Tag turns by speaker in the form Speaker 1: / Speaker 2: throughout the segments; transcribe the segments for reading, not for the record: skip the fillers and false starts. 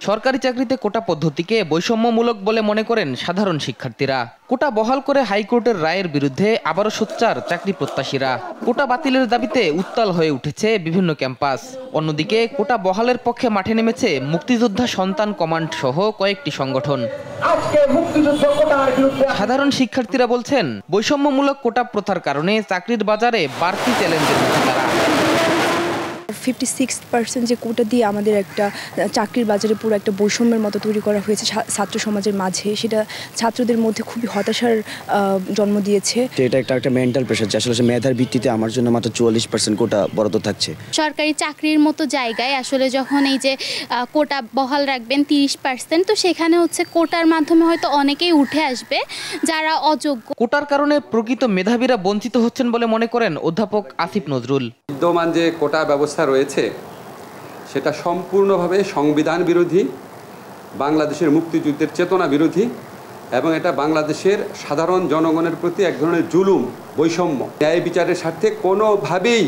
Speaker 1: সরকারি চাকরিতে কোটা পদ্ধতিকে বৈষম্যমূলক বলে মনে করেন সাধারণ শিক্ষার্থীরা। কোটা বহাল করে হাইকোর্টের রায়ের বিরুদ্ধে আবারও সোচ্চার চাকরি প্রত্যাশীরা। কোটা বাতিলের দাবিতে উত্তাল হয়ে উঠেছে বিভিন্ন ক্যাম্পাস। অন্যদিকে কোটা বহালের পক্ষে মাঠে নেমেছে মুক্তিযোদ্ধা সন্তান কমান্ড সহ কয়েকটি সংগঠন। সাধারণ শিক্ষার্থীরা বলছেন, বৈষম্যমূলক কোটা প্রথার কারণে চাকরির বাজারে বাড়তি চ্যালেঞ্জের মুখে তারা।
Speaker 2: 56% যে কোটা দিয়ে আমাদের একটা চাকরির বাজারে পুরো একটা বৈষম্যের মতো তৈরি করা হয়েছে ছাত্র সমাজের মাঝে, সেটা ছাত্রদের মধ্যে খুবই হতাশার জন্ম দিয়েছে।
Speaker 3: এটা একটা মেন্টাল প্রেশার যে আসলে মেধার ভিত্তিতে আমার জন্য মাত্র 44% কোটা বরাদ্দ থাকছে।
Speaker 4: সরকারি চাকরির মতো জায়গায় আসলে যখন এই যে কোটা বহাল রাখবেন 30%, তো সেখানে হচ্ছে কোটার মাধ্যমে হয়তো অনেকেই উঠে আসবে যারা অযোগ্য।
Speaker 1: কোটার কারণে প্রকৃত মেধাবীরা বঞ্চিত হচ্ছেন বলে মনে করেন অধ্যাপক আসিফ নজরুল।
Speaker 5: বিদ্যমান যে কোটা ব্যবস্থা রয়েছে সেটা সম্পূর্ণভাবে সংবিধান বিরোধী, বাংলাদেশের মুক্তিযুদ্ধের চেতনা বিরোধী, এবং এটা বাংলাদেশের সাধারণ জনগণের প্রতি এক ধরনের জুলুম, বৈষম্য। ন্যায় বিচারের স্বার্থে কোনোভাবেই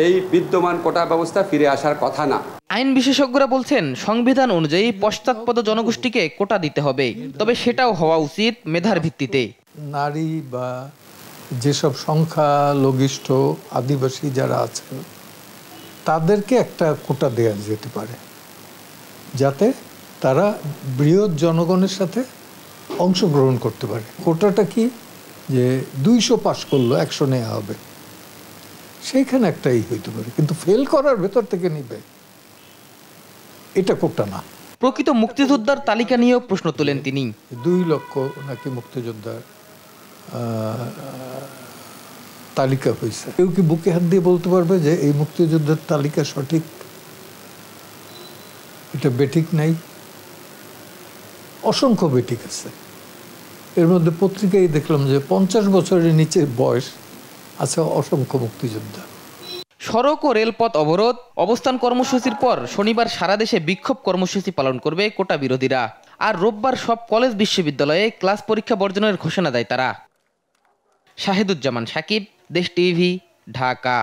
Speaker 5: এই বিদ্যমান কোটা ব্যবস্থা ফিরে আসার কথা না।
Speaker 1: আইন বিশেষজ্ঞরা বলছেন, সংবিধান অনুযায়ী পশ্চাৎপদ জনগোষ্ঠীকে কোটা দিতে হবে, তবে সেটাও হওয়া উচিত মেধার ভিত্তিতে।
Speaker 6: নারী বা যেসব সংখ্যালঘিষ্ঠ আদিবাসী যারা আছেন তাদেরকে একটা কোটা দেওয়া যেতে পারে, যাতে তারা বৃহৎ জনগণের সাথে অংশগ্রহণ করতে পারে। কোটাটা কি যে 200 পাস করলো 100 নেওয়া হবে, সেইখানে একটাই হইতে পারে, কিন্তু ফেল করার ভেতর থেকে নিবে, এটা কোটা না।
Speaker 1: প্রকৃত মুক্তিযোদ্ধার তালিকা নিয়েও প্রশ্ন তোলেন তিনি।
Speaker 6: 2 লক্ষ নাকি মুক্তিযোদ্ধার তালিকা হয়েছে। কেউ কি বুকে হাত দিয়ে বলতে পারবে যে এই মুক্তিযুদ্ধের তালিকা সঠিক? এটা বেঠিক নাই, অসংখ্য বেঠিক আছে। এর মধ্যে পত্রিকায় দেখলাম যে 50 বছরের নিচে বয়স আছে অসংখ্য মুক্তিযোদ্ধা।
Speaker 1: সড়ক ও রেলপথ অবরোধ, অবস্থান কর্মসূচির পর শনিবার সারা দেশে বিক্ষোভ কর্মসূচি পালন করবে কোটা বিরোধীরা। আর রোববার সব কলেজ বিশ্ববিদ্যালয়ে ক্লাস পরীক্ষা বর্জনের ঘোষণা দেয় তারা। শাহিদুজ্জামান সাকিব, দেশ টিভি, ঢাকা।